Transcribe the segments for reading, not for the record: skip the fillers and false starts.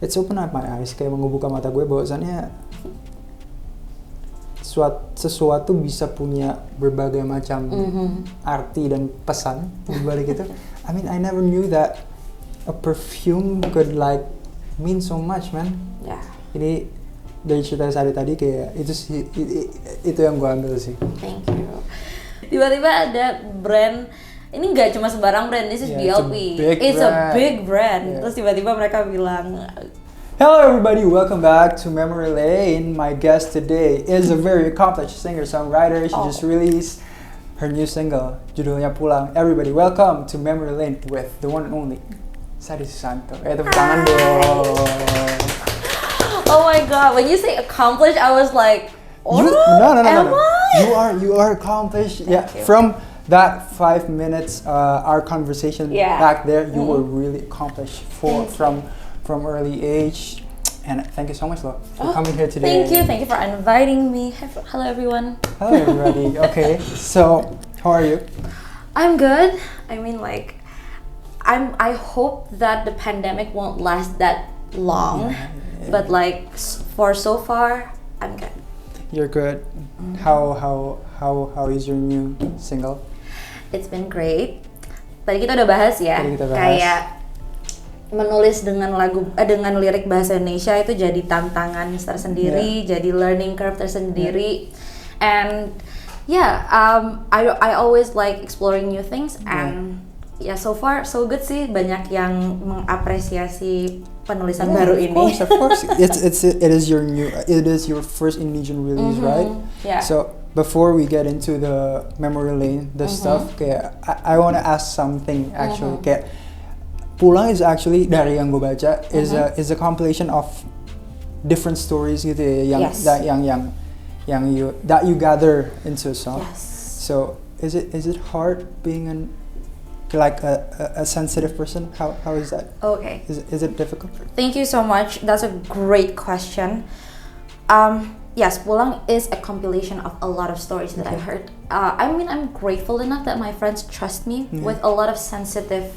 it's open up my eyes, kayak membuka mata gue bahwasannya sesuatu bisa punya berbagai macam arti dan pesan di balik itu. I mean, I never knew that a perfume could like mean so much, man. Yeah. Jadi dari cerita Sade tadi kayak itu sih, itu yang gue ambil sih. Thank you. Tiba-tiba ada brand, ini nggak cuma sembarang brand, this is BLP. It's a big brand. Yeah. Terus tiba-tiba mereka bilang, hello everybody, welcome back to Memory Lane. My guest today is a very accomplished singer-songwriter. She just released her new single, judulnya Pulang. Everybody, welcome to Memory Lane with the one and only Sade Susanto. Tepuk tangan dong. Oh my god, when you say accomplished, I was like, oh, no. You are accomplished. Yeah, from that 5 minutes, our conversation back there, you were really accomplished from early age, and thank you so much, Lo, for coming here today. Thank you for inviting me. Hello everyone. Hello everybody. Okay, so how are you? I'm good. I mean, like, I hope that the pandemic won't last that long, but like for so far, I'm good. You're good. How is your new single? It's been great. Tadi kita udah bahas ya, kayak menulis dengan dengan lirik bahasa Indonesia itu jadi tantangan tersendiri, jadi learning curve tersendiri, and I always like exploring new things, and so far so good sih, banyak yang mengapresiasi penulisan baru ini. Of course, it is your first Indonesian release, right? Yeah. So before we get into the memory lane, the stuff, kayak I want to ask something actually, kayak Pulang is actually, dari yang gue baca, is a compilation of different stories gitu ya, yang you gather into a song. Yes. So is it hard being a sensitive person? How is that? Okay. Is it difficult? Thank you so much. That's a great question. Yes, Pulang is a compilation of a lot of stories that I heard. I mean, I'm grateful enough that my friends trust me with a lot of sensitive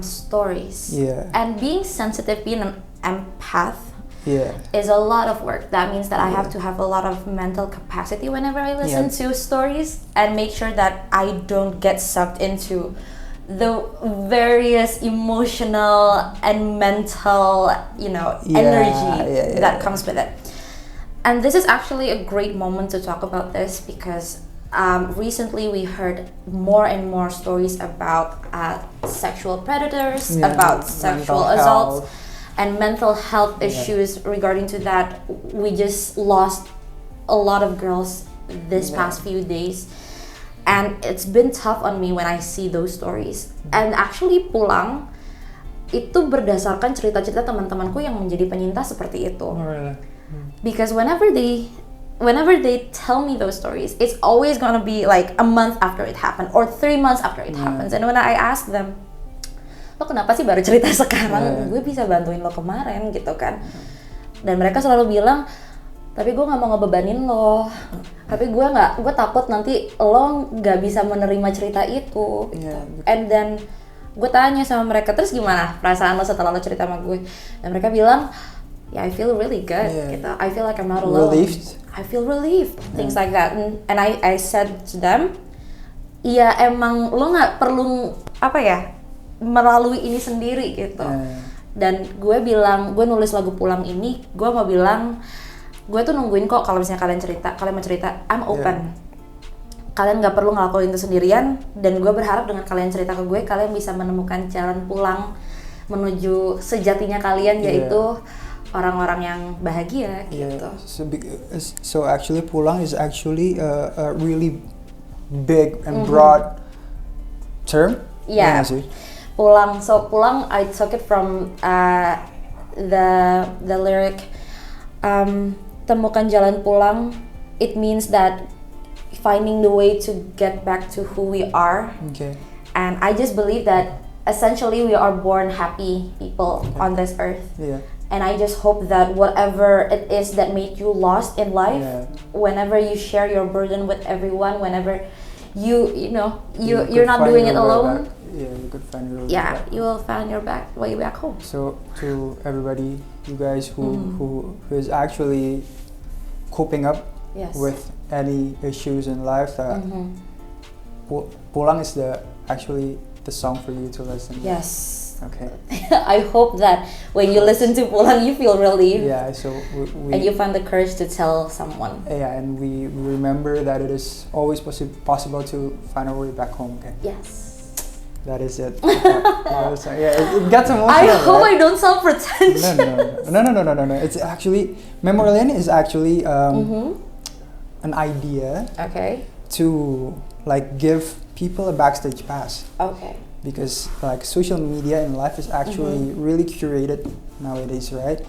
stories. Yeah. And being sensitive, being an empath, is a lot of work. That means that I have to have a lot of mental capacity whenever I listen to stories, and make sure that I don't get sucked into the various emotional and mental, energy that comes with it. And this is actually a great moment to talk about this, because recently we heard more and more stories about sexual predators, about sexual assaults, and mental health issues regarding to that. We just lost a lot of girls this past few days, and it's been tough on me when I see those stories. And actually Pulang itu berdasarkan cerita-cerita teman-temanku yang menjadi penyintas seperti itu. Oh, really? Because whenever they tell me those stories, it's always gonna be like a month after it happened or 3 months after it happens. And when I ask them, lo kenapa sih baru cerita sekarang? Gue bisa bantuin lo kemarin gitu kan. Dan mereka selalu bilang, tapi gue nggak mau ngebebanin lo. Tapi gue takut nanti lo nggak bisa menerima cerita itu. Gitu. And then gue tanya sama mereka, terus gimana perasaan lo setelah lo cerita sama gue? Dan mereka bilang, I feel really good. Gitu. I feel like I'm not alone. Relieved? I feel relieved. Things like that. And I said to them, iya emang lo nggak perlu melalui ini sendiri gitu. Dan gue bilang, gue nulis lagu Pulang ini, gue mau bilang, gue tuh nungguin kok kalau misalnya kalian mau cerita, I'm open. Kalian nggak perlu ngelakuin itu sendirian, dan gue berharap dengan kalian cerita ke gue, kalian bisa menemukan jalan pulang menuju sejatinya kalian, yaitu orang-orang yang bahagia gitu. So actually Pulang is actually a really big and broad term. Yeah. Pulang. So Pulang, I took it from the lyric, temukan jalan pulang. It means that finding the way to get back to who we are. Okay. And I just believe that essentially we are born happy people on this earth. Yeah. And I just hope that whatever it is that made you lost in life, whenever you share your burden with everyone, whenever you're not doing it alone, you could find your you will find your way back home. So to everybody, you guys who is actually coping up with any issues in life, Pulang is actually the song for you to listen. Yes. Okay. I hope that when you listen to Pulang, you feel relief. Yeah, so we and you find the courage to tell someone. Yeah, and we remember that it is always possible to find our way back home. Okay. Yes. That is it. It gets emotional. I hope right? I don't sound pretentious. No. It's actually Memory Lanenya is actually an idea. Okay. To like give people a backstage pass. Okay. Because like social media in life is actually really curated nowadays, right?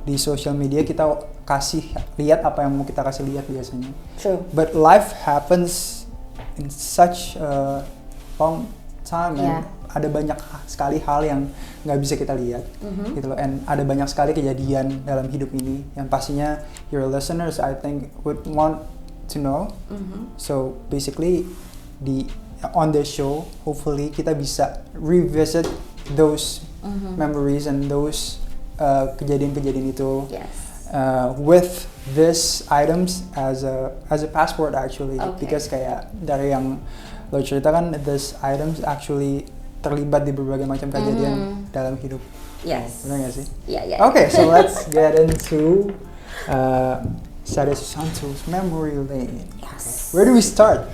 Di social media kita kasih lihat apa yang mau kita kasih lihat biasanya. True. But life happens in such a long time, and ada banyak sekali hal yang nggak bisa kita lihat, gitu loh. And ada banyak sekali kejadian dalam hidup ini yang pastinya your listeners I think would want to know. So basically on this show, hopefully kita bisa revisit those memories and those kejadian-kejadian itu with these items as a passport actually. Because kayak dari yang lo cerita kan, these items actually terlibat di berbagai macam kejadian dalam hidup. Yes. Benar nggak sih? Yeah. Okay, so let's get into Sade Susanto's Memory Lane. Yes. Where do we start?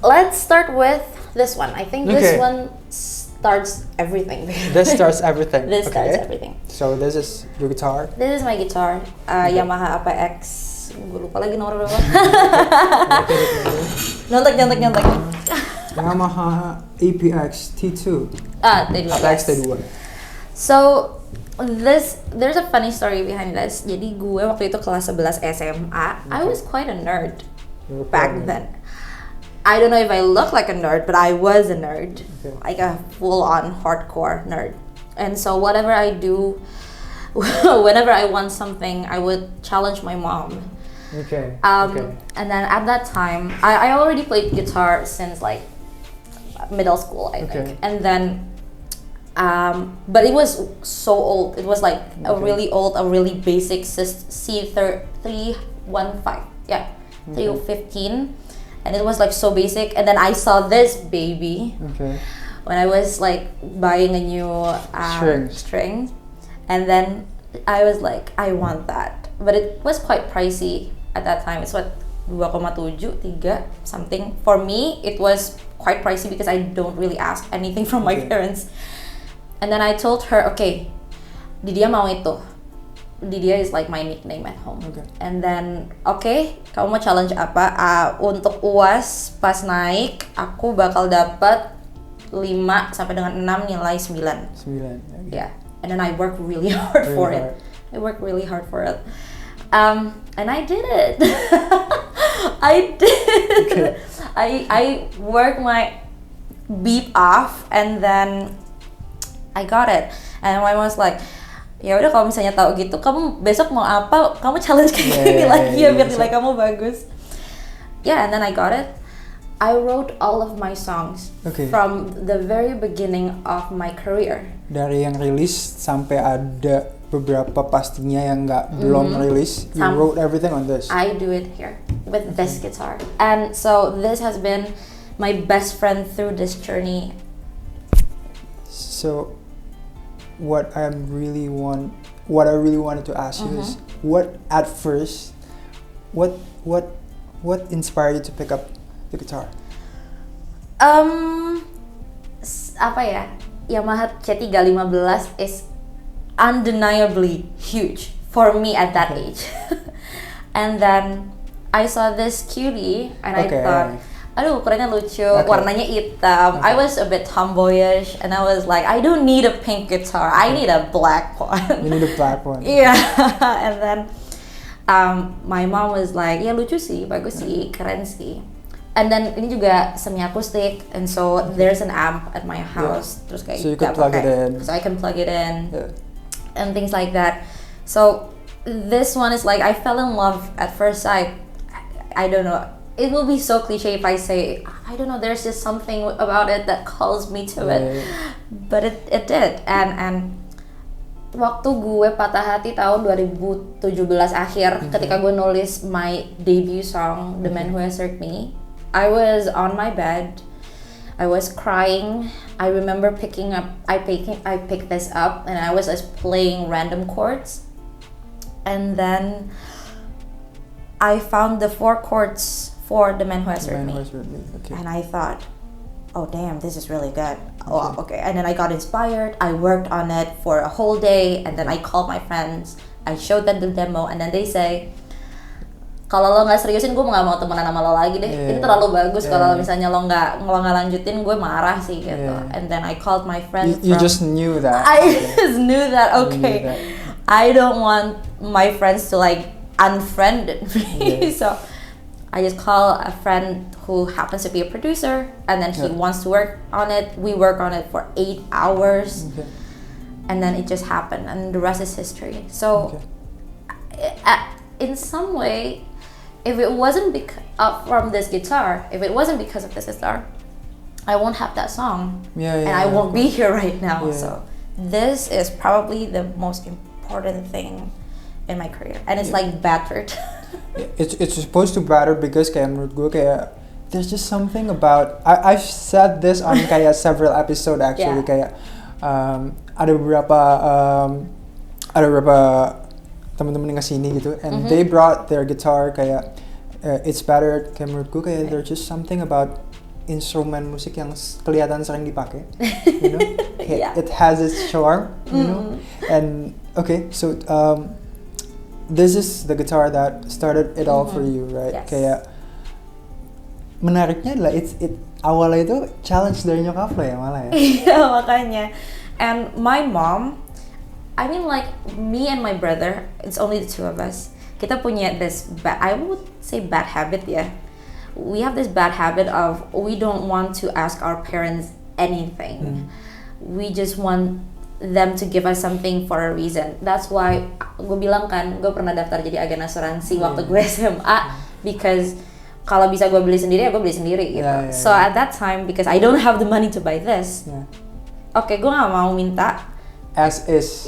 Let's start with this one. I think this one starts everything. This starts everything. This starts everything. So this is your guitar? This is my guitar. Yamaha Eps.6. Gue lupa lagi nomor berapa. Nyontek. Yamaha T2. T2. T2. So there's a funny story behind this. Jadi gue waktu itu kelas 11 SMA. I was quite a nerd back then. I don't know if I look like a nerd, but I was a nerd, like a full-on hardcore nerd. And so whatever I do, whenever I want something, I would challenge my mom. And then at that time, I already played guitar since like middle school, I think. And then, but it was so old. It was like a really old, a really basic C315, 315. And it was like so basic, and then I saw this baby when I was like buying a new string, and then I was like, I want that, but it was quite pricey at that time. It's what 2,7, 3 something. For me, it was quite pricey because I don't really ask anything from my parents. And then I told her, okay, Didia mau itu. Didia is like my nickname at home. And then, kamu mau challenge apa? Untuk UAS pas naik, aku bakal dapat 5 sampai dengan 6 nilai 9. Yeah. And then I worked really hard for it. And I did it. I worked my beat off, and then I got it. And my mom was like, ya udah kalau misalnya tahu gitu, kamu besok mau apa, kamu challenge kayak gini lagi ya biar nilai kamu bagus. And then I got it. I wrote all of my songs from the very beginning of my career. Dari yang rilis sampai ada beberapa pastinya yang belum rilis, you wrote everything on this. I do it here with this guitar, and so this has been my best friend through this journey. So what I really wanted to ask you is, what inspired you to pick up the guitar? Apa ya? Yamaha C315 is undeniably huge for me at that age. And then I saw this cutie and I thought, aduh ukurannya lucu, warnanya hitam. I was a bit tomboyish and I was like, I don't need a pink guitar, I need a black one. You need a black one. Yeah. And then my mom was like, ya lucu sih, bagus sih, keren sih. And then ini juga semi acoustic, and so there's an amp at my house. Terus kayak so you can plug it in. So I can plug it in, and things like that. So this one is like I fell in love at first sight. I don't know. it will be so cliche if I say, I don't know, there's just something about it that calls me to it. But it did. And waktu gue patah hati tahun 2017 akhir, ketika gue nulis my debut song, The Man Who Has Hurt Me, I was on my bed, I was crying. I remember I picked this up and I was just playing random chords, and then I found the 4 chords for The Man Who Has Hurt Me. Okay. And I thought, oh damn, this is really good. Oh, okay. And then I got inspired. I worked on it for a whole day, and then I called my friends. I showed them the demo, and then they say, kalau lo nggak seriusin, gue nggak mau temenan sama lo lagi deh. Ini terlalu bagus. Kalau misalnya lo nggak lanjutin, gue marah sih gitu. And then I called my friend. You just knew that. I just knew that. Okay, I don't want my friends to like unfriend me. So I just call a friend who happens to be a producer, and then he wants to work on it. We work on it for 8 hours, and then it just happened, and the rest is history. So, in some way, if it wasn't from this guitar, if it wasn't because of this guitar, I won't have that song, and I won't be here right now. So, this is probably the most important thing in my career, and it's like battered. It's supposed to matter because kayak menurut gue kayak there's just something about I've said this on kayak several episode actually kayak ada beberapa teman-teman yang kesini gitu and they brought their guitar kayak it's better kayak menurut gue kayak there's just something about instrumen musik yang kelihatan sering dipakai, you know, it has its charm, you know, and okay so this is the guitar that started it all for you, right? Kayak menariknya adalah awalnya itu challenge dari nyokap lo ya malah ya. Iya makanya. And my mom, I mean like me and my brother, it's only the 2 of us. Kita punya this I would say bad habit ya. We have this bad habit of we don't want to ask our parents anything. We just want them to give us something for a reason. That's why gue bilang kan, gue pernah daftar jadi agen asuransi waktu gue SMA because kalau bisa gue beli sendiri ya gue beli sendiri gitu. So at that time because I don't have the money to buy this, okay, gue nggak mau minta as is.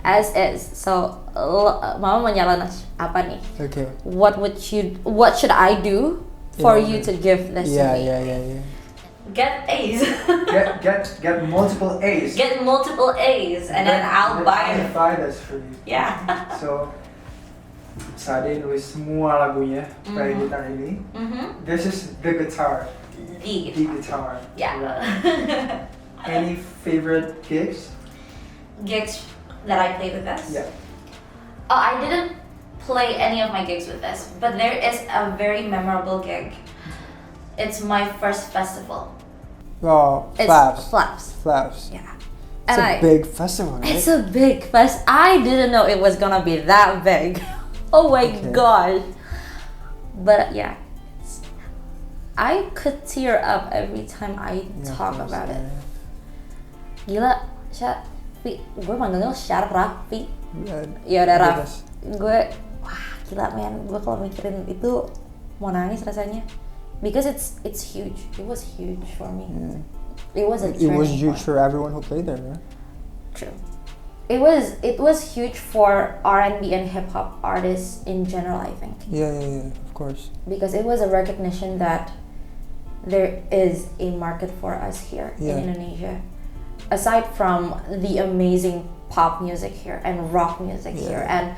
As is. So mama mau nyalain apa nih? Okay. What should I do for you to give this to me? Get A's. get multiple A's. Get multiple A's, and then I'll buy it. Buy this for you. Yeah. So, Sade nulis semua lagunya dari gitar ini. This is the guitar. The guitar. Yeah. Right. Any favorite gigs? Gigs that I played with this? Yeah. Oh, I didn't play any of my gigs with this, but there is a very memorable gig. It's my first festival. Oh, Flaps. Yeah. It's a big festival, right? It's a big fest. I didn't know it was gonna be that big. Oh my god. But yeah, I could tear up every time I talk about it. Gila, Syahravi. Gue manggilnya Syahravi. Ya udah Raf. Gue, wah gila men. Gue kalau mikirin itu mau nangis rasanya. Because it's huge. It was huge for me. It was huge for everyone who played there, right? True. It was huge for R&B and hip hop artists in general, I think. Yeah, of course. Because it was a recognition that there is a market for us here in Indonesia. Aside from the amazing pop music here and rock music here and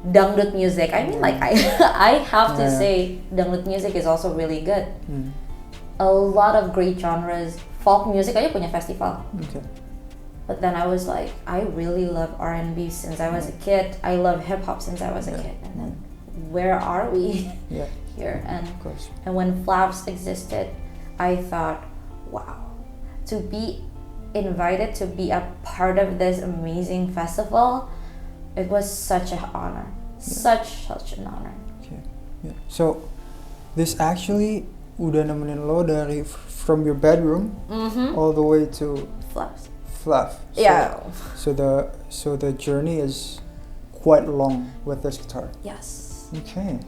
dangdut music. I mean, like I have to say, dangdut music is also really good. A lot of great genres. Folk music aja punya festival. Okay. But then I was like, I really love R&B since I was a kid. I love hip hop since I was a kid. And then, where are we here? And of course. And when Flaps existed, I thought, wow, to be invited to be a part of this amazing festival. It was such an honor, such an honor. Okay. Yeah. So, this actually udah nemenin lo dari from your bedroom all the way to Flaps. So the journey is quite long with this guitar. Yes. Okay.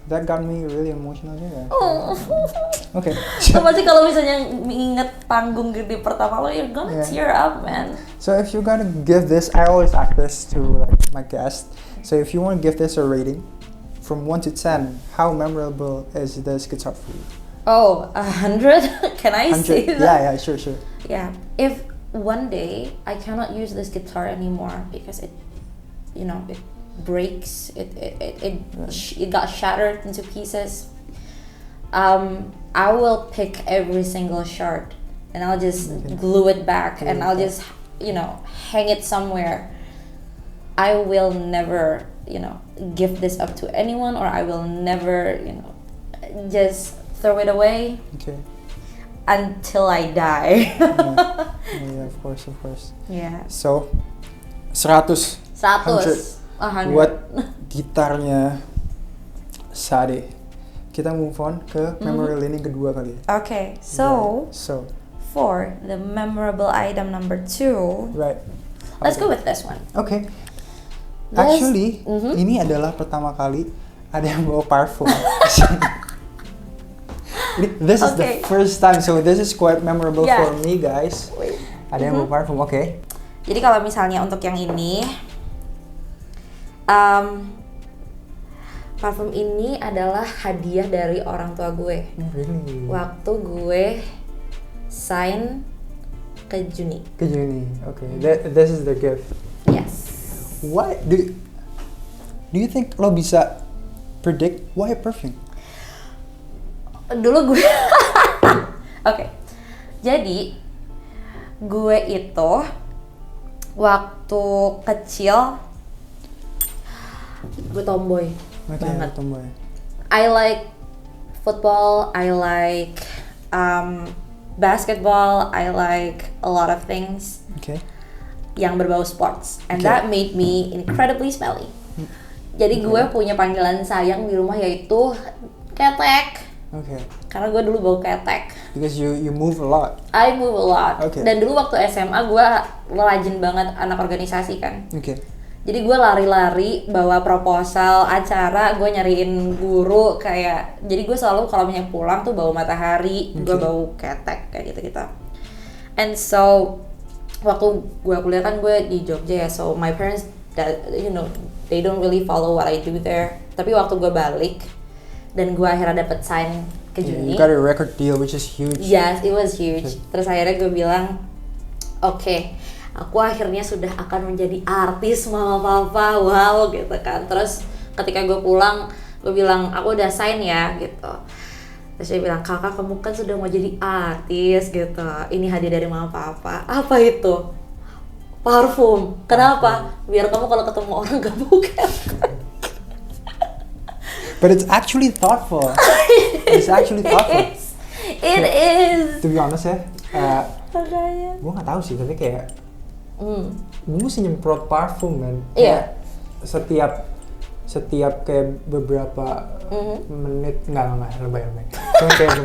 that got me really emotional juga. Oh. Okay. So pasti kalau misalnya inget panggung gede pertama lo, you're gonna tear up, man. So if you're gonna give this, I always ask this to like my guests. So if you want to give this a rating from 1 to 10, how memorable is this guitar for you? Oh, 100? Can I 100? say that? Yeah, sure. Yeah. If one day I cannot use this guitar anymore because it breaks, it got shattered into pieces, I will pick every single shard and I'll just glue it back and I'll just hang it somewhere. I will never give this up to anyone, or I will never just throw it away until I die. Yeah, of course. Yeah. So 100 buat gitarnya Sade. Kita move on ke memory lane yang kedua kali. Okay, so for the memorable item number 2, right. Let's go with this one. Okay. Actually, ini adalah pertama kali ada yang bawa parfum. This is the first time, so this is quite memorable for me, guys. Ada yang bawa parfum, okay. Jadi kalau misalnya untuk yang ini, parfum ini adalah hadiah dari orang tua gue. Really? Waktu gue sign ke Juni. Okay. This is the gift. Yes. Why do you think lo bisa predict why Perfume? Dulu gue Oke. Jadi gue itu waktu kecil gue tomboy banget. Tomboy. I like football, I like basketball, I like a lot of things. Okay. Yang berbau sports, and that made me incredibly smelly. Jadi gue punya panggilan sayang di rumah yaitu ketek. Okay. Karena gue dulu bau ketek. Because you move a lot. I move a lot. Okay. Dan dulu waktu SMA gue rajin banget anak organisasi kan. Okay. Jadi gue lari-lari bawa proposal acara, gue nyariin guru kayak. Jadi gue selalu kalau misalnya pulang tuh bau matahari, gue bau ketek kayak gitu-gitu. And so waktu gue kuliah kan gue di Jogja ya, so my parents they don't really follow what I do there. Tapi waktu gue balik dan gue akhirnya dapet sign ke Juni. You got a record deal which is huge. Yes, it was huge. Terus akhirnya gue bilang, oke, aku akhirnya sudah akan menjadi artis mama papa, wow gitu kan. Terus ketika gue pulang, gue bilang aku udah sign ya gitu. Terus dia bilang, kakak kamu kan sudah mau jadi artis gitu, ini hadiah dari mama papa. Apa itu? Parfum. Kenapa? Biar kamu kalau ketemu orang gak bau ketek. But it's actually thoughtful. It's actually thoughtful. It is. To be honest ya, Makanya. gue nggak tahu sih, tapi kayak gue mesti nyemprot parfum kan. Iya. Setiap kayak beberapa menit, enggak lebay. Cuma kayak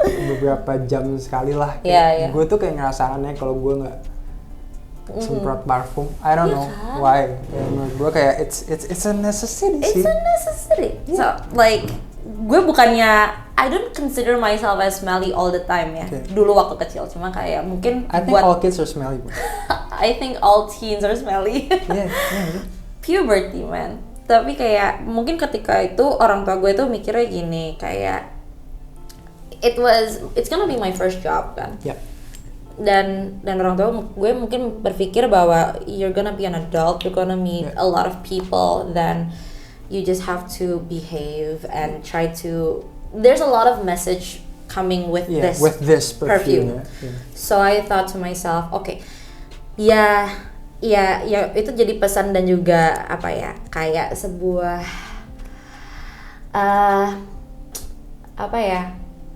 beberapa jam sekali lah. Yeah. Gue tuh kayak ngerasaannya kalau gue nggak semprot parfum, I don't know why. Kayak menurut gue kayak it's a necessity sih. It's a necessity. Yeah. So like gue bukannya I don't consider myself as smelly all the time ya. Okay. Dulu waktu kecil cuma kayak mungkin I think all kids are smelly. I think all teens are smelly. Yeah. Puberty man. Tapi kayak mungkin ketika itu orang tua gue tuh mikirnya gini kayak it's gonna be my first job kan. Yeah. Dan orang tua gue mungkin berpikir bahwa you're gonna be an adult, you're gonna meet a lot of people, then you just have to behave and try to. There's a lot of message coming with this perfume. Yeah. So I thought to myself, okay, ya itu jadi pesan dan juga apa ya kayak sebuah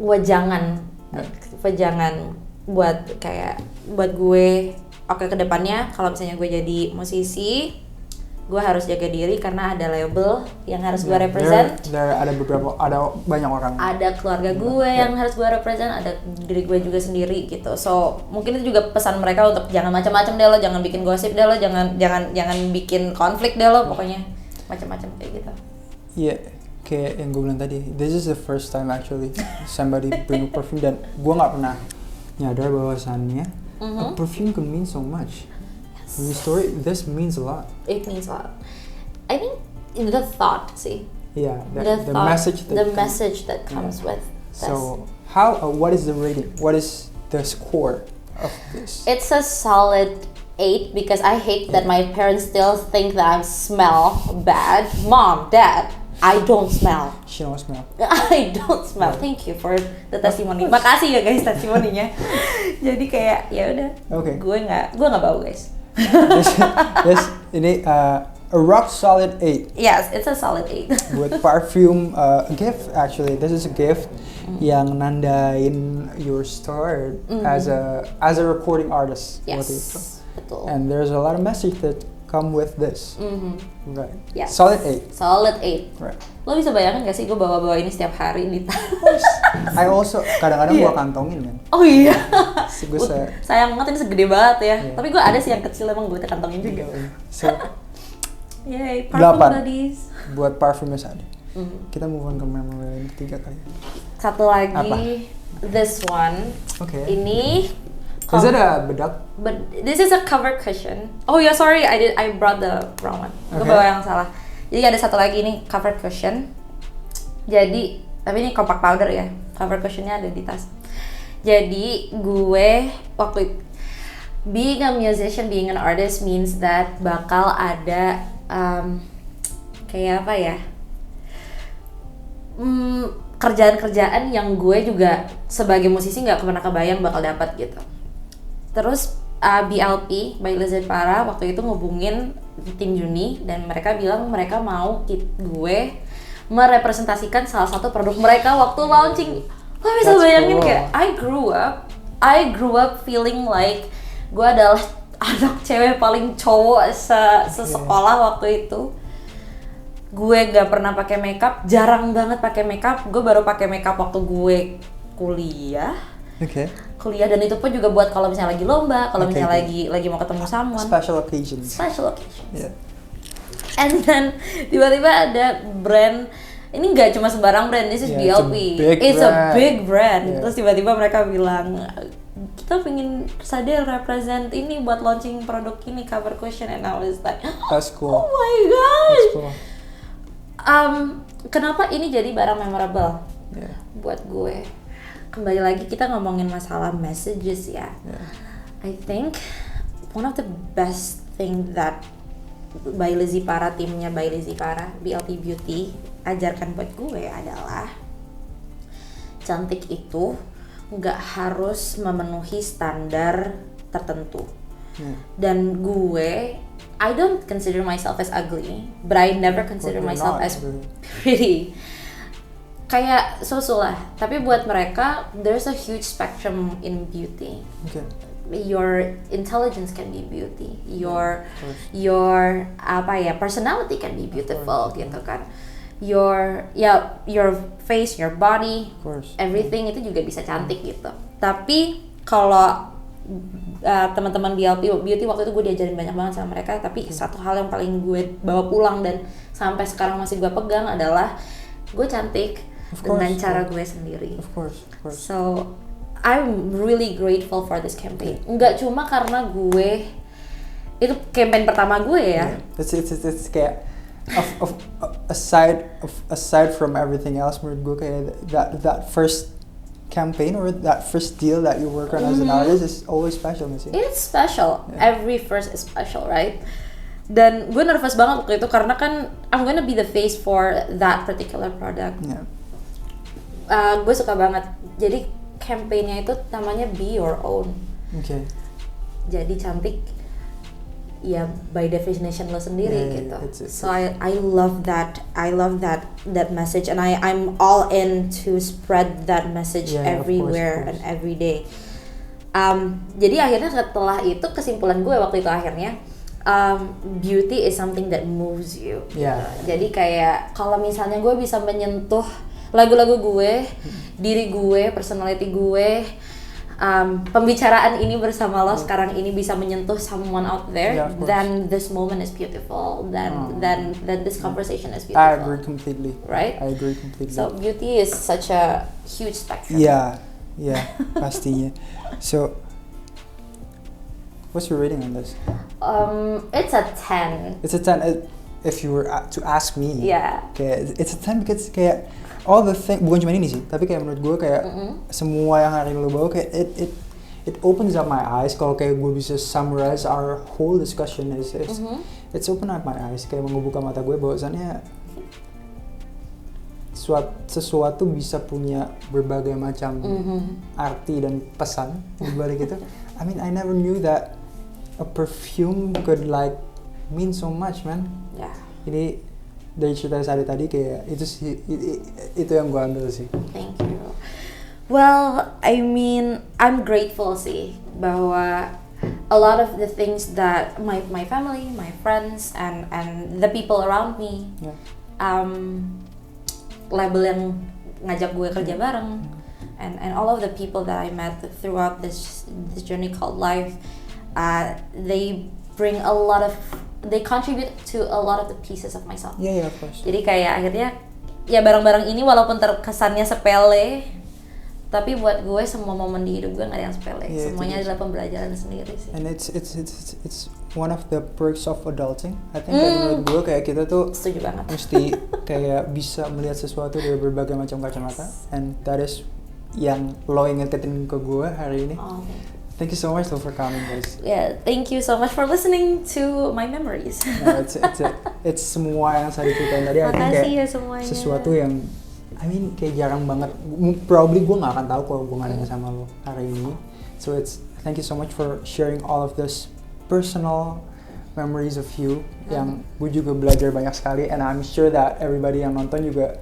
wejangan buat gue oke kedepannya kalau misalnya gue jadi musisi gue harus jaga diri karena ada label yang harus gue represent. Ada banyak orang. Ada keluarga gue yang harus gue represent, ada diri gue juga sendiri gitu. So mungkin itu juga pesan mereka untuk jangan macam-macam deh lo, jangan bikin gosip deh lo, jangan bikin konflik deh lo, pokoknya macam-macam kayak gitu. Iya, kayak yang gue bilang tadi, this is the first time actually somebody bring perfume, dan gue nggak pernah nyadar bahwasannya a perfume can mean so much. In the story, this means a lot. It means a lot. I think in the thought, see. Yeah, the thought, message. The message that comes with this. So what is the rating? What is the score of this? It's a solid 8 because I hate that my parents still think that I smell bad. Mom, Dad, I don't smell. She don't smell. I don't smell. Yeah. Thank you for the testimony. Makasih ya guys testimoninya. Jadi kayak ya udah. Okay. Gue nggak bau guys. This ini a rock solid 8. Yes, it's a solid 8. With Perfume, a gift actually. This is a gift yang nandain your start as a recording artist. Yes, betul. And there's a lot of message that come with this. Right. Yes. Solid 8. Solid 8. Right. Lo bisa bayangkan gak sih gue bawa-bawa ini setiap hari di tas? I also kadang-kadang gue kantongin kan. Oh iya. Sayang banget ini segede banget ya. Tapi gue ada sih yang kecil emang gue kantongin juga. So, yay, Perfume buddies. Buat Perfume Sade. Kita move on ke Memory Lanenya 3 kali. Satu lagi. Apa? This one. Okay. Ini is it a bedak? But this is a cover cushion. Oh yeah, sorry, I brought the wrong one. Gue bawa yang salah. Jadi ada satu lagi ini cover cushion. Jadi tapi ini compact powder ya. Cover cushionnya ada di tas. Jadi gue waktu being a musician, being an artist means that bakal ada kayak apa ya? Kerjaan-kerjaan yang gue juga sebagai musisi nggak pernah kebayang bakal dapat gitu. Terus BLP by Lizard Para waktu itu ngubungin tim Juni dan mereka bilang mereka mau gue merepresentasikan salah satu produk mereka waktu launching. Lo bisa bayangin kayak I grew up feeling like gue adalah anak cewek paling cowok sesekolah waktu itu. Gue gak pernah pakai makeup, jarang banget pakai makeup. Gue baru pakai makeup waktu gue kuliah. Kuliah, dan itu pun juga buat kalau misalnya lagi lomba, kalau misalnya lagi mau ketemu someone. Special occasions. Yeah. And then tiba-tiba ada brand, ini nggak cuma sembarang brand, this is BLP. It's a big brand. Yeah. Terus tiba-tiba mereka bilang, kita pengen Sade represent ini buat launching produk ini, cover cushion, and I was like, that's cool. Oh my gosh. That's cool. Kenapa ini jadi barang memorable buat gue? Kembali lagi kita ngomongin masalah messages ya. I think one of the best thing that by Lizzy Para, timnya by Lizzy Para, BLP Beauty ajarkan buat gue adalah cantik itu nggak harus memenuhi standar tertentu. Dan gue, I don't consider myself as ugly, but I never consider myself as pretty. Kayak so-so lah, tapi buat mereka there's a huge spectrum in beauty. Your intelligence can be beauty, your personality can be beautiful gitu kan. Your face, your body, everything itu juga bisa cantik gitu. Tapi kalau teman-teman BLP Beauty waktu itu gue diajarin banyak banget sama mereka, tapi satu hal yang paling gue bawa pulang dan sampai sekarang masih gue pegang adalah gue cantik dengan cara gue sendiri. Of course. So I'm really grateful for this campaign. Enggak cuma karena gue itu campaign pertama gue ya. It's kayak aside from everything else, menurut gue kayak that first campaign or that first deal that you work on as an artist is always special, gak sih? It's special. Every first is special, right? Dan gue nervous banget waktu itu karena kan I'm gonna be the face for that particular product. Gue suka banget. Jadi campaignnya itu namanya Be Your Own. Jadi cantik ya by definition lo sendiri gitu. So I love that. I love that message, and I'm all in to spread that message everywhere of course. And every day. Jadi akhirnya setelah itu kesimpulan gue waktu itu akhirnya beauty is something that moves you. Jadi kayak kalau misalnya gue bisa menyentuh lagu-lagu gue, diri gue, personality gue, pembicaraan ini bersama lo sekarang ini bisa menyentuh someone out there, then this moment is beautiful, then this conversation is beautiful. I agree completely. Right? I agree completely. So beauty is such a huge spectrum. Yeah, pastinya. So, what's your rating on this? It's a 10. It's a 10. If you were to ask me, kayak it's a 10 because kayak all the thing, bukan cuma ini sih, tapi kayak menurut gue kayak semua yang hari ini lo bawa kayak it opens up my eyes. Kalau kayak gue bisa summarize our whole discussion it's open up my eyes, kayak membuka mata gue bahwasannya sesuatu bisa punya berbagai macam arti dan pesan di balik itu. I mean, I never knew that a perfume could like mean so much, man. Yeah. Ini dari cerita Sade tadi kayak itu sih itu yang gue ambil sih. Thank you. Well, I mean, I'm grateful sih bahwa a lot of the things that my family, my friends, and the people around me, label yang ngajak gue kerja bareng, and all of the people that I met throughout this journey called life, they contribute to a lot of the pieces of myself. Yeah, of course. Jadi kayak akhirnya ya barang-barang ini walaupun terkesannya sepele, tapi buat gue semua momen di hidup gue nggak ada yang sepele. Semuanya adalah pembelajaran sendiri sih. And it's one of the perks of adulting. I think menurut gue kayak kita tuh setuju banget. Mesti kayak bisa melihat sesuatu dari berbagai macam kacamata, and that is yang lo ingetin ke gue hari ini. Oh, Thank you so much for coming, guys. Yeah, thank you so much for listening to my memories. No, it's semua yang saya ceritain tadi. Makasih ya semuanya. Sesuatu yang, I mean, kayak jarang banget. Probably gue nggak akan tahu kalau gue nggak ada sama lo hari ini. So thank you so much for sharing all of this personal memories of you. Yang gue juga belajar banyak sekali, and I'm sure that everybody yang nonton juga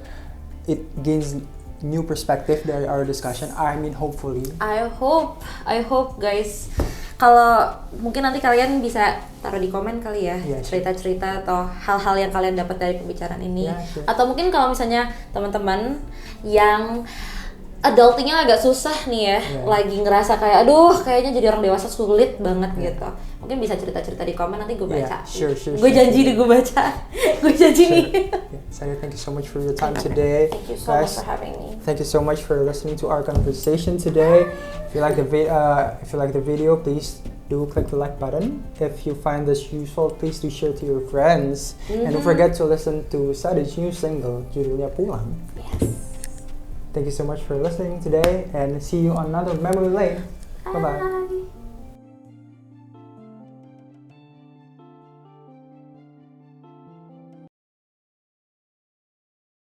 it gains new perspective dari our discussion. I mean, hopefully. I hope guys. Kalau mungkin nanti kalian bisa taruh di komen kali ya, cerita-cerita atau hal-hal yang kalian dapat dari pembicaraan ini. Atau mungkin kalau misalnya teman-teman yang adultingnya agak susah nih ya, lagi ngerasa kayak aduh kayaknya jadi orang dewasa sulit banget gitu. Mungkin bisa cerita-cerita di komen, nanti gue baca. Gue janji deh gue baca. Gue janji nih. Sade, thank you so much for your time today. Thank you so much for having me. Thank you so much for listening to our conversation today. If you like the video, please do click the like button. If you find this useful, please do share to your friends. And don't forget to listen to Sade's new single, judulnya Pulang. Yes. Thank you so much for listening today, and see you on another Memory Lane. Bye-bye.